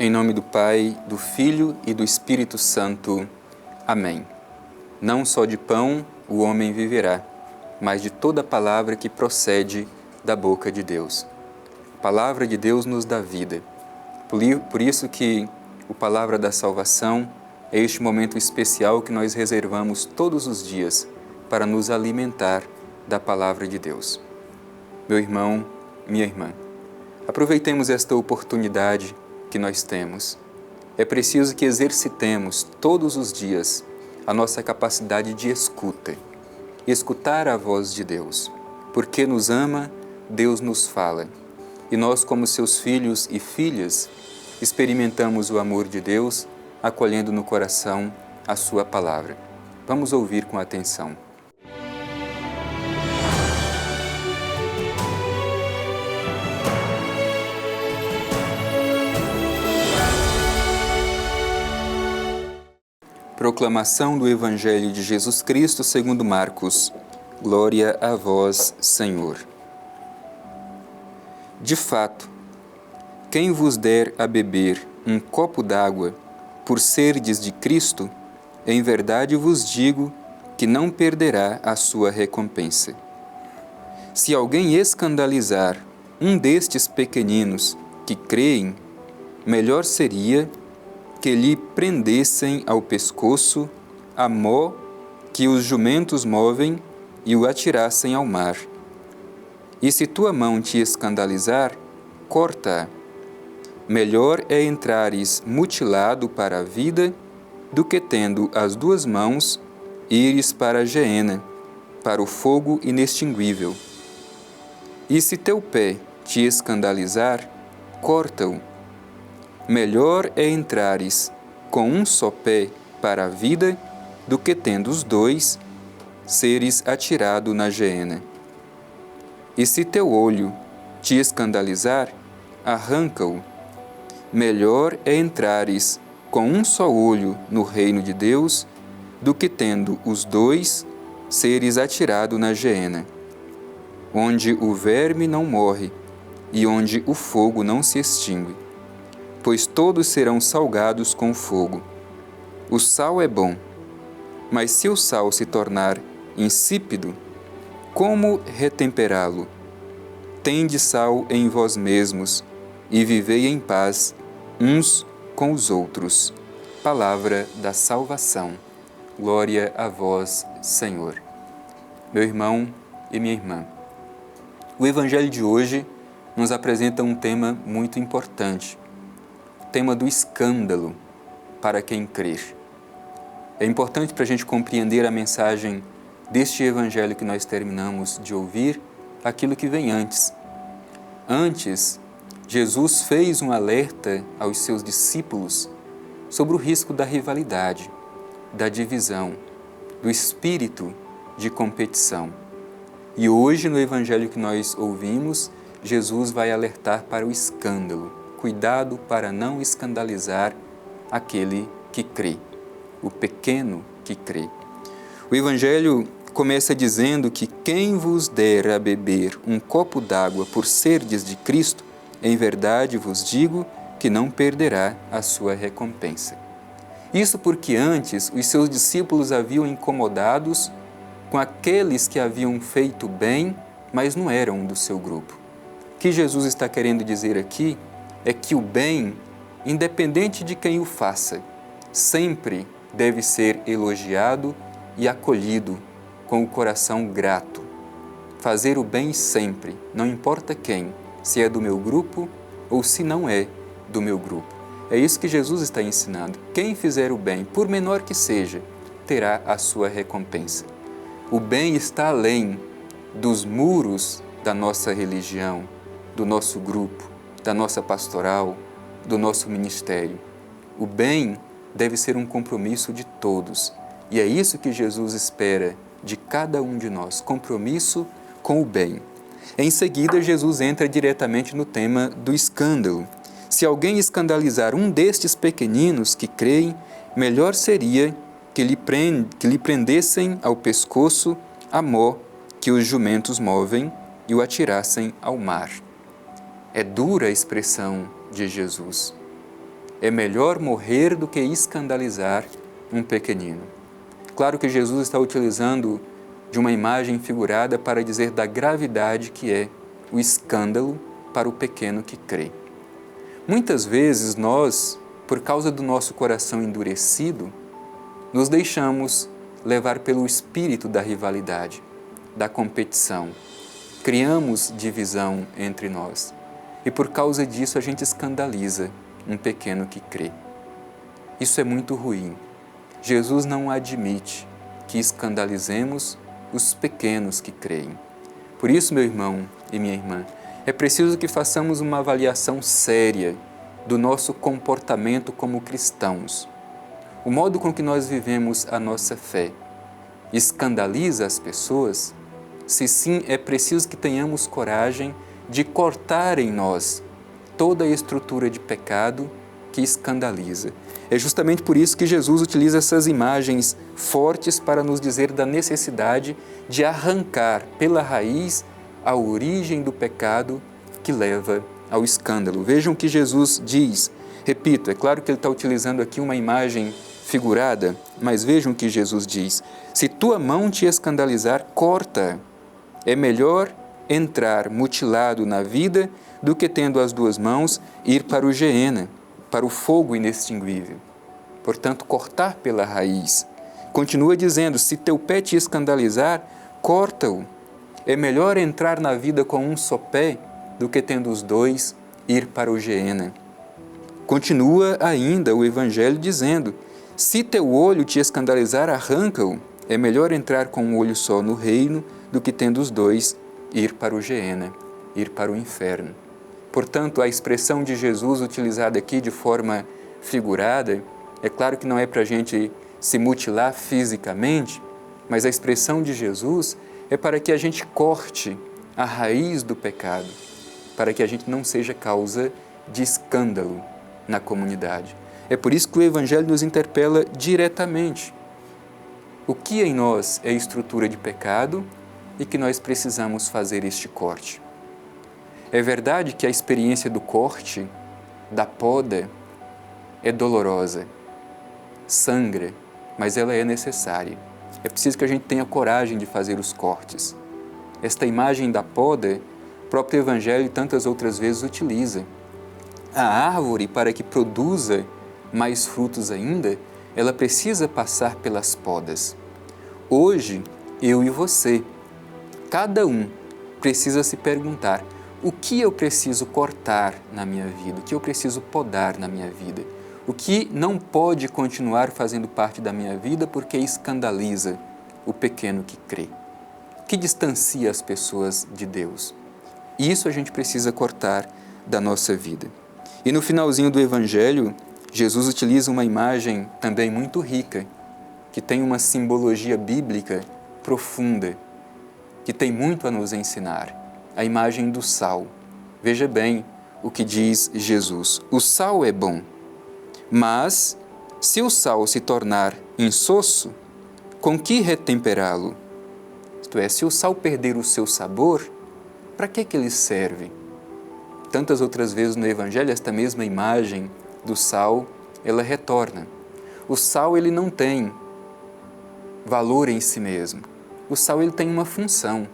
Em nome do Pai, do Filho e do Espírito Santo. Amém. Não só de pão o homem viverá, mas de toda palavra que procede da boca de Deus. A palavra de Deus nos dá vida. Por isso que o Palavra da Salvação é este momento especial que nós reservamos todos os dias para nos alimentar da palavra de Deus. Meu irmão, minha irmã, aproveitemos esta oportunidade que nós temos. É preciso que exercitemos todos os dias a nossa capacidade de escuta. Escutar a voz de Deus. Porque nos ama, Deus nos fala. E nós, como seus filhos e filhas, experimentamos o amor de Deus, acolhendo no coração a sua palavra. Vamos ouvir com atenção. Proclamação do Evangelho de Jesus Cristo segundo Marcos. Glória a vós, Senhor. De fato, quem vos der a beber um copo d'água por serdes de Cristo, em verdade vos digo que não perderá a sua recompensa. Se alguém escandalizar um destes pequeninos que creem, melhor seria que lhe prendessem ao pescoço a mó que os jumentos movem e o atirassem ao mar. E se tua mão te escandalizar, corta-a. Melhor é entrares mutilado para a vida do que, tendo as duas mãos, ires para a geena, para o fogo inextinguível. E se teu pé te escandalizar, corta-o. Melhor é entrares com um só pé para a vida do que, tendo os dois, seres atirado na geena. E se teu olho te escandalizar, arranca-o. Melhor é entrares com um só olho no reino de Deus do que, tendo os dois, seres atirado na geena, onde o verme não morre e onde o fogo não se extingue. Pois todos serão salgados com fogo. O sal é bom, mas se o sal se tornar insípido, como retemperá-lo? Tende sal em vós mesmos e vivei em paz uns com os outros. Palavra da salvação. Glória a vós, Senhor. Meu irmão e minha irmã, o Evangelho de hoje nos apresenta um tema muito importante. Tema do escândalo para quem crer. É importante para a gente compreender a mensagem deste Evangelho que nós terminamos de ouvir, aquilo que vem antes. Antes, Jesus fez um alerta aos seus discípulos sobre o risco da rivalidade, da divisão, do espírito de competição. E hoje, no Evangelho que nós ouvimos, Jesus vai alertar para o escândalo. Cuidado para não escandalizar aquele que crê, o pequeno que crê. O Evangelho começa dizendo que quem vos der a beber um copo d'água por serdes de Cristo, em verdade vos digo que não perderá a sua recompensa. Isso porque antes os seus discípulos haviam incomodados com aqueles que haviam feito bem, mas não eram do seu grupo. O que Jesus está querendo dizer aqui é que o bem, independente de quem o faça, sempre deve ser elogiado e acolhido com o coração grato. Fazer o bem sempre, não importa quem, se é do meu grupo ou se não é do meu grupo. É isso que Jesus está ensinando. Quem fizer o bem, por menor que seja, terá a sua recompensa. O bem está além dos muros da nossa religião, do nosso grupo, da nossa pastoral, do nosso ministério. O bem deve ser um compromisso de todos. E é isso que Jesus espera de cada um de nós, compromisso com o bem. Em seguida, Jesus entra diretamente no tema do escândalo. Se alguém escandalizar um destes pequeninos que creem, melhor seria que lhe prendessem ao pescoço a mó que os jumentos movem e o atirassem ao mar. É dura a expressão de Jesus. É melhor morrer do que escandalizar um pequenino. Claro que Jesus está utilizando de uma imagem figurada para dizer da gravidade que é o escândalo para o pequeno que crê. Muitas vezes nós, por causa do nosso coração endurecido, nos deixamos levar pelo espírito da rivalidade, da competição. Criamos divisão entre nós e por causa disso a gente escandaliza um pequeno que crê. Isso é muito ruim. Jesus não admite que escandalizemos os pequenos que creem. Por isso, meu irmão e minha irmã, é preciso que façamos uma avaliação séria do nosso comportamento como cristãos. O modo com que nós vivemos a nossa fé escandaliza as pessoas? Se sim, é preciso que tenhamos coragem de cortar em nós toda a estrutura de pecado que escandaliza. É justamente por isso que Jesus utiliza essas imagens fortes para nos dizer da necessidade de arrancar pela raiz a origem do pecado que leva ao escândalo. Vejam o que Jesus diz. Repito, é claro que ele está utilizando aqui uma imagem figurada, mas vejam o que Jesus diz. Se tua mão te escandalizar, corta. É melhor entrar mutilado na vida do que, tendo as duas mãos, ir para o Geena, para o fogo inextinguível. Portanto, cortar pela raiz. Continua dizendo, se teu pé te escandalizar, corta-o. É melhor entrar na vida com um só pé do que, tendo os dois, ir para o Geena. Continua ainda o Evangelho dizendo, se teu olho te escandalizar, arranca-o. É melhor entrar com um olho só no reino do que, tendo os dois, ir para o Geena, ir para o inferno. Portanto, a expressão de Jesus utilizada aqui de forma figurada, é claro que não é para a gente se mutilar fisicamente, mas a expressão de Jesus é para que a gente corte a raiz do pecado, para que a gente não seja causa de escândalo na comunidade. É por isso que o Evangelho nos interpela diretamente. O que em nós é estrutura de pecado e que nós precisamos fazer este corte? É verdade que a experiência do corte, da poda, é dolorosa, sangra, mas ela é necessária. É preciso que a gente tenha coragem de fazer os cortes. Esta imagem da poda, o próprio Evangelho tantas outras vezes utiliza. A árvore, para que produza mais frutos ainda, ela precisa passar pelas podas. Hoje, eu e você, cada um precisa se perguntar, o que eu preciso cortar na minha vida? O que eu preciso podar na minha vida? O que não pode continuar fazendo parte da minha vida porque escandaliza o pequeno que crê? Que distancia as pessoas de Deus? Isso a gente precisa cortar da nossa vida. E no finalzinho do Evangelho, Jesus utiliza uma imagem também muito rica, que tem uma simbologia bíblica profunda, que tem muito a nos ensinar. A imagem do sal. Veja bem o que diz Jesus. O sal é bom, mas se o sal se tornar insosso, com que retemperá-lo? Isto é, se o sal perder o seu sabor, para que ele serve? Tantas outras vezes no Evangelho, esta mesma imagem do sal, ela retorna. O sal, ele não tem valor em si mesmo. O sal, ele tem uma função.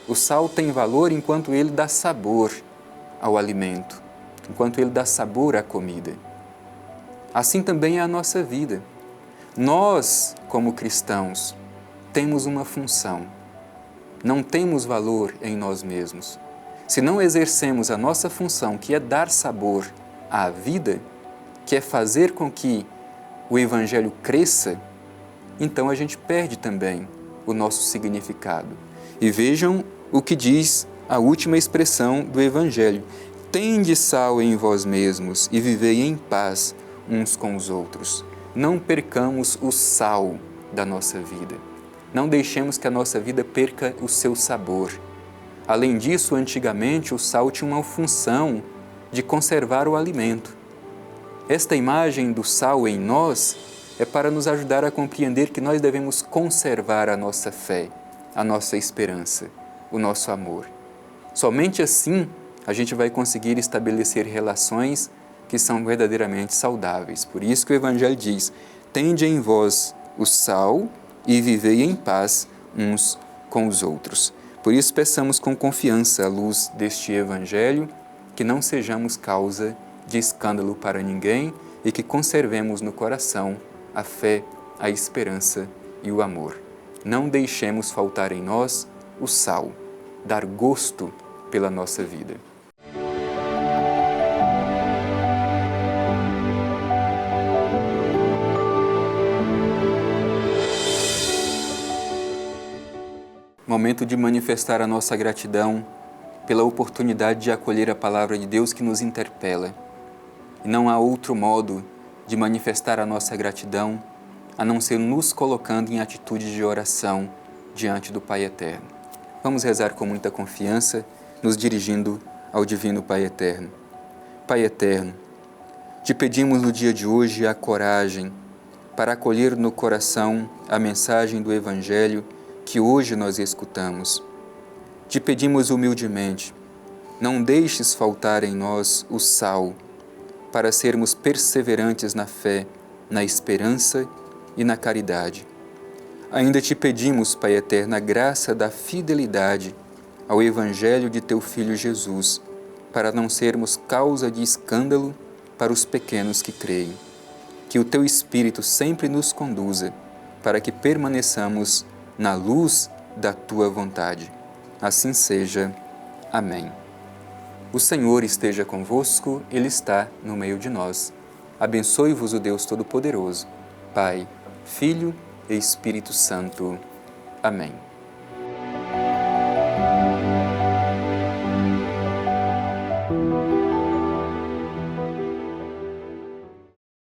O sal tem valor enquanto ele dá sabor ao alimento, enquanto ele dá sabor à comida. Assim também é a nossa vida. Nós, como cristãos, temos uma função. Não temos valor em nós mesmos. Se não exercemos a nossa função, que é dar sabor à vida, que é fazer com que o Evangelho cresça, então a gente perde também o nosso significado. E vejam o que diz a última expressão do Evangelho. Tende sal em vós mesmos e vivei em paz uns com os outros. Não percamos o sal da nossa vida. Não deixemos que a nossa vida perca o seu sabor. Além disso, antigamente o sal tinha uma função de conservar o alimento. Esta imagem do sal em nós é para nos ajudar a compreender que nós devemos conservar a nossa fé, a nossa esperança, o nosso amor. Somente assim a gente vai conseguir estabelecer relações que são verdadeiramente saudáveis. Por isso que o Evangelho diz: tende em vós o sal e vivei em paz uns com os outros. Por isso peçamos com confiança, à luz deste Evangelho, que não sejamos causa de escândalo para ninguém e que conservemos no coração a fé, a esperança e o amor. Não deixemos faltar em nós o sal, dar gosto pela nossa vida. Momento de manifestar a nossa gratidão pela oportunidade de acolher a palavra de Deus que nos interpela. E não há outro modo de manifestar a nossa gratidão a não ser nos colocando em atitude de oração diante do Pai Eterno. Vamos rezar com muita confiança, nos dirigindo ao Divino Pai Eterno. Pai Eterno, te pedimos no dia de hoje a coragem para acolher no coração a mensagem do Evangelho que hoje nós escutamos. Te pedimos humildemente, não deixes faltar em nós o sal, para sermos perseverantes na fé, na esperança e na caridade. Ainda te pedimos, Pai Eterno, a graça da fidelidade ao Evangelho de Teu Filho Jesus, para não sermos causa de escândalo para os pequenos que creem. Que o Teu Espírito sempre nos conduza, para que permaneçamos na luz da Tua vontade. Assim seja. Amém. O Senhor esteja convosco, Ele está no meio de nós. Abençoe-vos o Deus Todo-Poderoso, Pai, Filho e Espírito Santo. Amém.